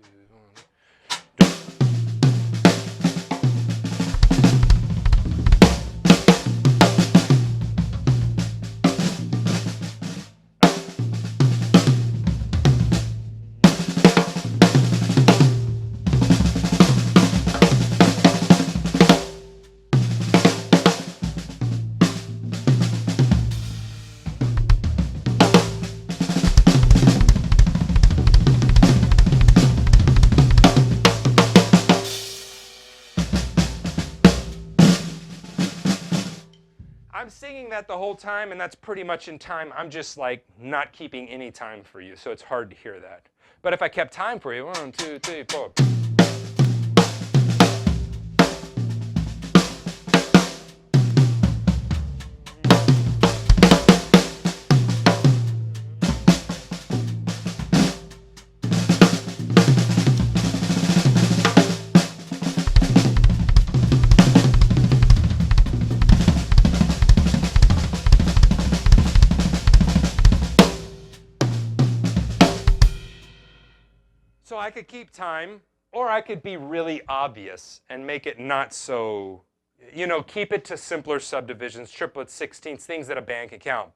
I'm singing that the whole time, and that's pretty much in time. I'm just like not keeping any time for you, so it's hard to hear that. But if I kept time for you, 1, 2, 3, 4. So I could keep time, or I could be really obvious and make it not so, keep it to simpler subdivisions, triplets, sixteenths, things that a band can count.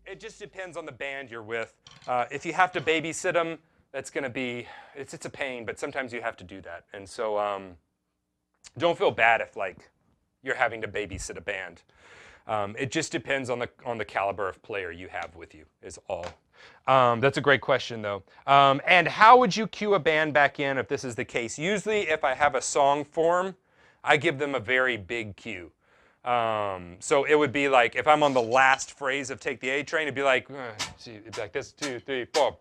It just depends on the band you're with. If you have to babysit them, that's going to be, it's a pain, but sometimes you have to do that. And so don't feel bad if like you're having to babysit a band. It just depends on the caliber of player you have with you is all. That's a great question though. And how would you cue a band back in if this is the case? Usually if I have a song form, I give them a very big cue. So it would be like if I'm on the last phrase of Take the A Train, it'd be like, it'd be like this, 2, 3, 4.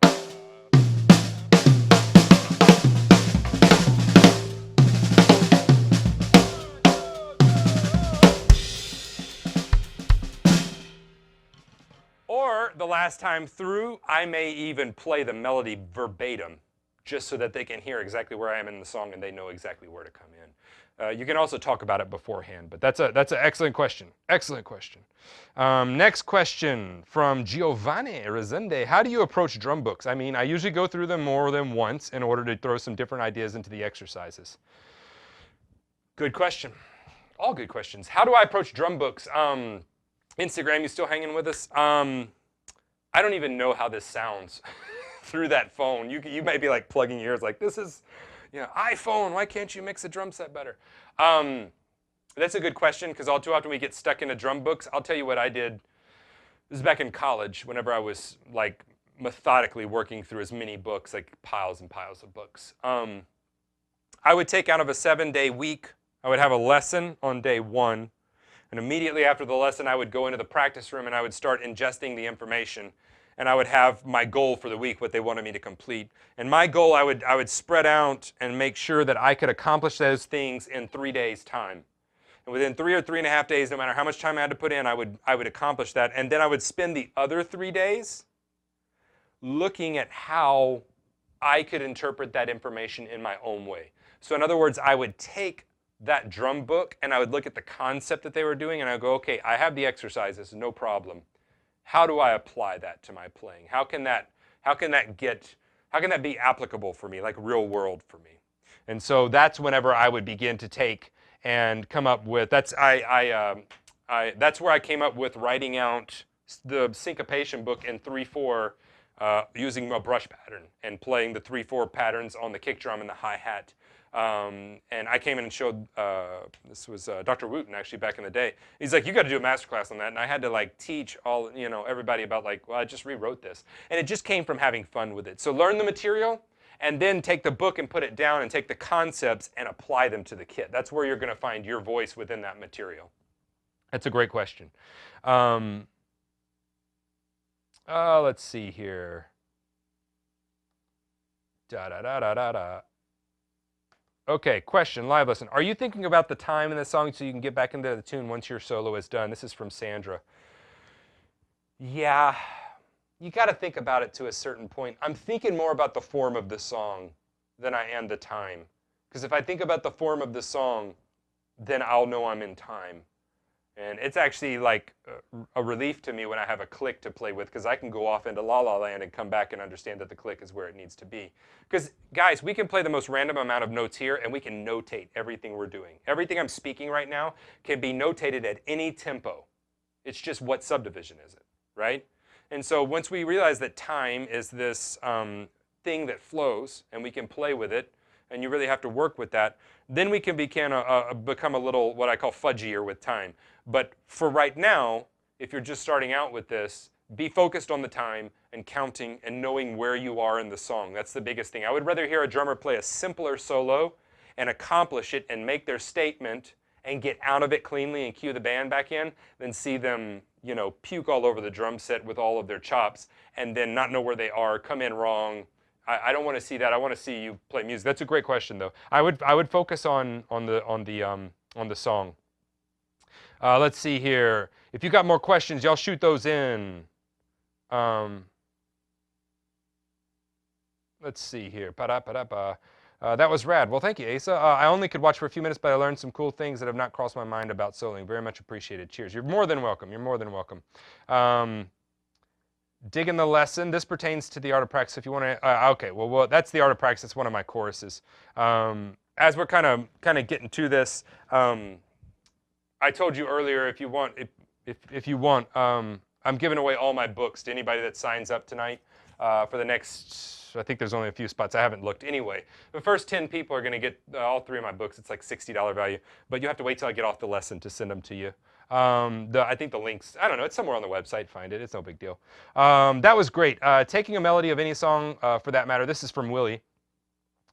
Or the last time through, I may even play the melody verbatim, just so that they can hear exactly where I am in the song and they know exactly where to come in. You can also talk about it beforehand, but that's an excellent question. Excellent question. Next question from Giovanni Rezende. How do you approach drum books? I mean, I usually go through them more than once in order to throw some different ideas into the exercises. Good question. All good questions. How do I approach drum books? Instagram, you still hanging with us? I don't even know how this sounds through that phone. You may be like plugging your ears like, this is, iPhone, why can't you mix a drum set better? That's a good question because all too often we get stuck into drum books. I'll tell you what I did. This is back in college whenever I was like methodically working through as many books, like piles and piles of books. I would take out of a 7-day week, I would have a lesson on day 1. And immediately after the lesson, I would go into the practice room and I would start ingesting the information. And I would have my goal for the week, what they wanted me to complete. And my goal, I would spread out and make sure that I could accomplish those things in 3 days' time. And within 3 or 3.5 days, no matter how much time I had to put in, I would accomplish that. And then I would spend the other 3 days looking at how I could interpret that information in my own way. So in other words, I would take that drum book and I would look at the concept that they were doing and I would go, okay, I have the exercises, no problem. How do I apply that to my playing? How can that be applicable for me, like real world for me? And so that's whenever I would begin to take and come up with, that's where I came up with writing out the syncopation book in 3/4 using a brush pattern and playing the 3/4 patterns on the kick drum and the hi-hat. And I came in and showed, this was Dr. Wooten actually back in the day. He's like, you got to do a masterclass on that. And I had to like teach all, everybody about like, well, I just rewrote this. And it just came from having fun with it. So learn the material and then take the book and put it down and take the concepts and apply them to the kit. That's where you're going to find your voice within that material. That's a great question. Let's see here. Okay, question, live lesson. Are you thinking about the time in the song so you can get back into the tune once your solo is done? This is from Sandra. Yeah, you got to think about it to a certain point. I'm thinking more about the form of the song than I am the time. Because if I think about the form of the song, then I'll know I'm in time. And it's actually like a relief to me when I have a click to play with because I can go off into La La Land and come back and understand that the click is where it needs to be. Because, guys, we can play the most random amount of notes here and we can notate everything we're doing. Everything I'm speaking right now can be notated at any tempo. It's just what subdivision is it, right? And so once we realize that time is this thing that flows and we can play with it, and you really have to work with that, then we can become a little what I call fudgier with time. But for right now, if you're just starting out with this, be focused on the time and counting and knowing where you are in the song. That's the biggest thing. I would rather hear a drummer play a simpler solo and accomplish it and make their statement and get out of it cleanly and cue the band back in than see them, you know, puke all over the drum set with all of their chops and then not know where they are, come in wrong. I don't want to see that. I want to see you play music. That's a great question, though. I would focus on the song. Let's see here. If you got more questions, y'all shoot those in. Let's see here. That was rad. Well, thank you, Asa. I only could watch for a few minutes, but I learned some cool things that have not crossed my mind about soloing. Very much appreciated. Cheers. You're more than welcome. You're more than welcome. Digging the lesson. This pertains to the art of practice. If you want to, okay. Well, that's the art of practice. It's one of my choruses. As we're kind of getting to this, I told you earlier, if you want, I'm giving away all my books to anybody that signs up tonight for the next. I think there's only a few spots. I haven't looked. Anyway, the first 10 people are going to get all 3 of my books. It's like $60 value, but you have to wait till I get off the lesson to send them to you. I think the links, I don't know, it's somewhere on the website. Find it. It's no big deal. That was great. Taking a melody of any song, for that matter, this is from Willie,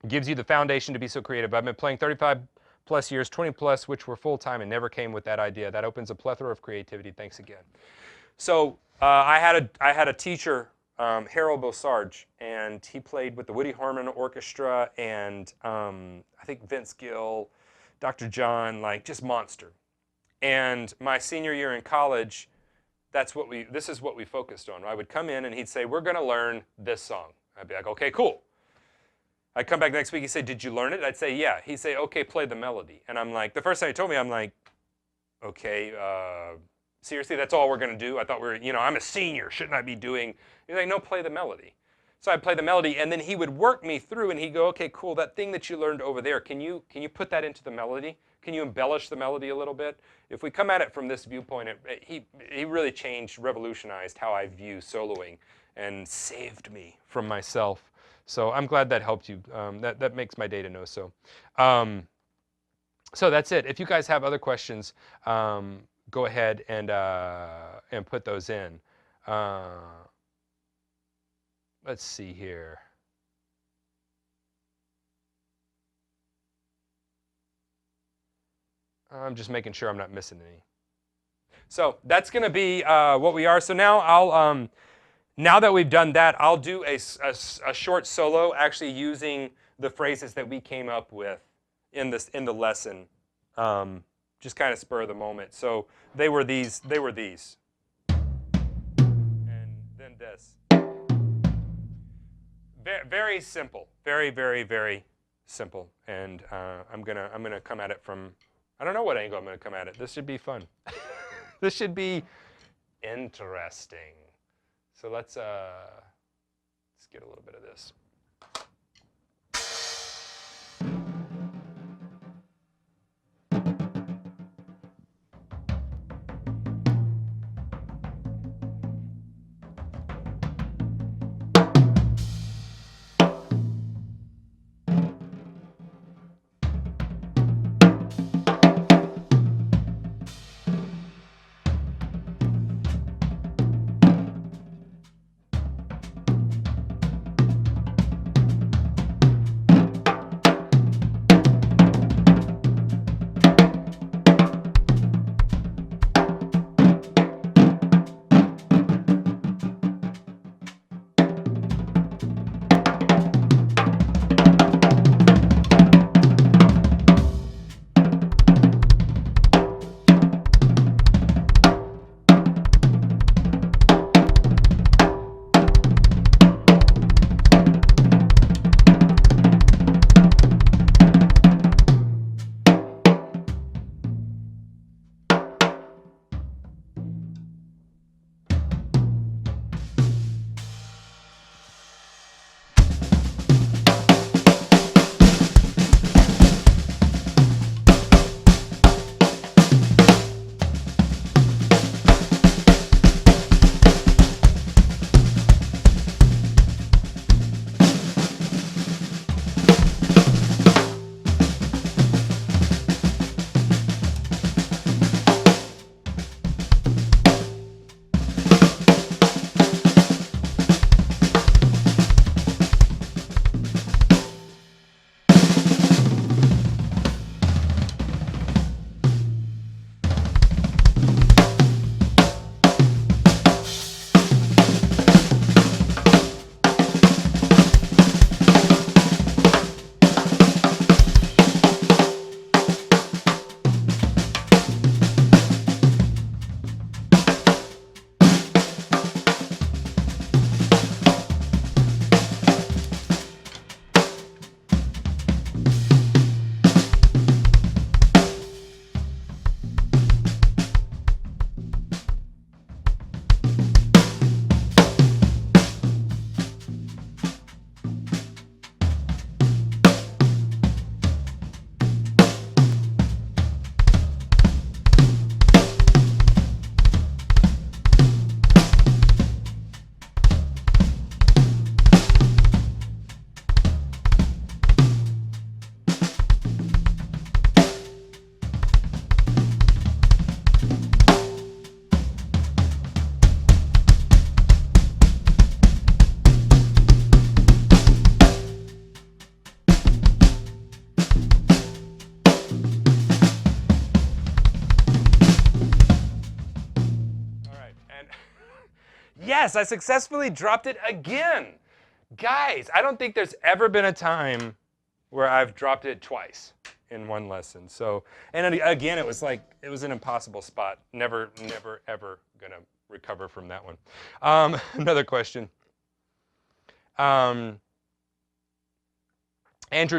gives you the foundation to be so creative. I've been playing 35 plus years, 20 plus, which were full-time and never came with that idea. That opens a plethora of creativity. Thanks again. So I had a teacher, Harold Beausarge, and he played with the Woody Harmon Orchestra and I think Vince Gill, Dr. John, like just monster. And my senior year in college, this is what we focused on. I would come in and he'd say, we're going to learn this song. I'd be like, okay, cool. I'd come back next week, he'd say, did you learn it? I'd say, yeah. He'd say, okay, play the melody. And I'm like, the first time he told me, I'm like, okay, seriously, that's all we're going to do? I thought I'm a senior, shouldn't I be doing? He's like, no, play the melody. So I'd play the melody, and then he would work me through, and he'd go, okay, cool, that thing that you learned over there, can you put that into the melody? Can you embellish the melody a little bit? If we come at it from this viewpoint, he really changed, revolutionized how I view soloing and saved me from myself. So I'm glad that helped you. That makes my day to know so. So that's it. If you guys have other questions, go ahead and put those in. Let's see here. I'm just making sure I'm not missing any. So that's going to be what we are. So now now that we've done that, I'll do a short solo, actually using the phrases that we came up with in the lesson, just kind of spur of the moment. So they were these, and then this. Very simple, very, very, very simple. And I'm gonna come at it from, I don't know what angle I'm gonna come at it. This should be fun. This should be interesting. So let's get a little bit of this. Yes, I successfully dropped it again. Guys, I don't think there's ever been a time where I've dropped it twice in one lesson. So, and again, it was an impossible spot. Never, ever gonna recover from that one. Another question. Andrew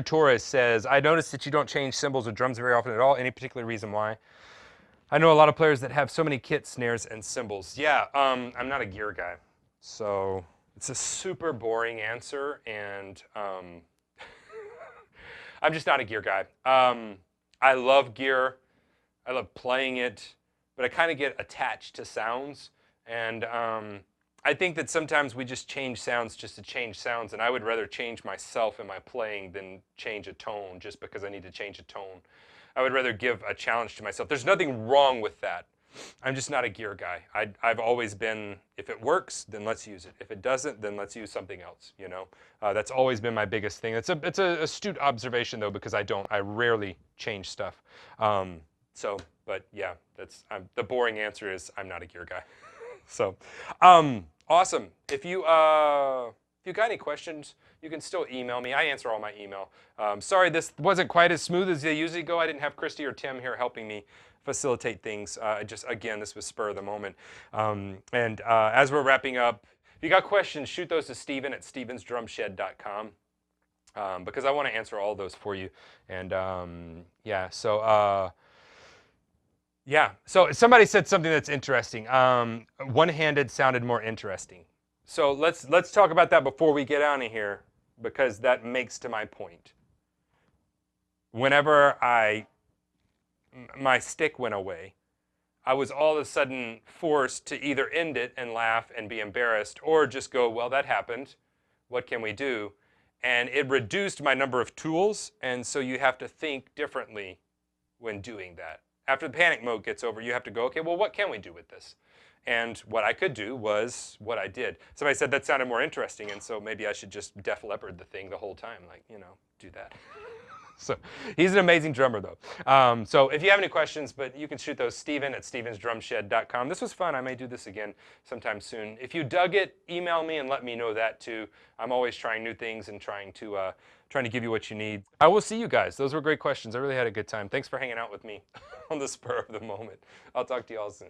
Torres says, I noticed that you don't change cymbals or drums very often at all. Any particular reason why? I know a lot of players that have so many kits, snares, and cymbals. Yeah, I'm not a gear guy. So it's a super boring answer, and I'm just not a gear guy. I love gear. I love playing it, but I kind of get attached to sounds. And I think that sometimes we just change sounds just to change sounds, and I would rather change myself in my playing than change a tone just because I need to change a tone. I would rather give a challenge to myself. There's nothing wrong with that. I'm just not a gear guy. I've always been, if it works, then let's use it. If it doesn't, then let's use something else, you know? That's always been my biggest thing. It's a astute observation, though, because I rarely change stuff. But yeah, the boring answer is I'm not a gear guy. So, awesome. If you got any questions, you can still email me. I answer all my email. Sorry, this wasn't quite as smooth as they usually go. I didn't have Christy or Tim here helping me facilitate things. Again, this was spur of the moment. As we're wrapping up, if you got questions, shoot those to Steven at stevensdrumshed.com. Because I want to answer all of those for you. And yeah, so somebody said something that's interesting. One-handed sounded more interesting. So let's talk about that before we get out of here, because that makes to my point. Whenever my stick went away, I was all of a sudden forced to either end it and laugh and be embarrassed, or just go, well, that happened. What can we do? And it reduced my number of tools, and so you have to think differently when doing that. After the panic mode gets over, you have to go, okay, well, what can we do with this? And what I could do was what I did. Somebody said that sounded more interesting, and so maybe I should just Def Leppard the thing the whole time, like, you know, do that. So he's an amazing drummer, though. So if you have any questions, but you can shoot those, Steven at stevensdrumshed.com. This was fun. I may do this again sometime soon. If you dug it, email me and let me know that, too. I'm always trying new things and trying to give you what you need. I will see you guys. Those were great questions. I really had a good time. Thanks for hanging out with me on the spur of the moment. I'll talk to you all soon.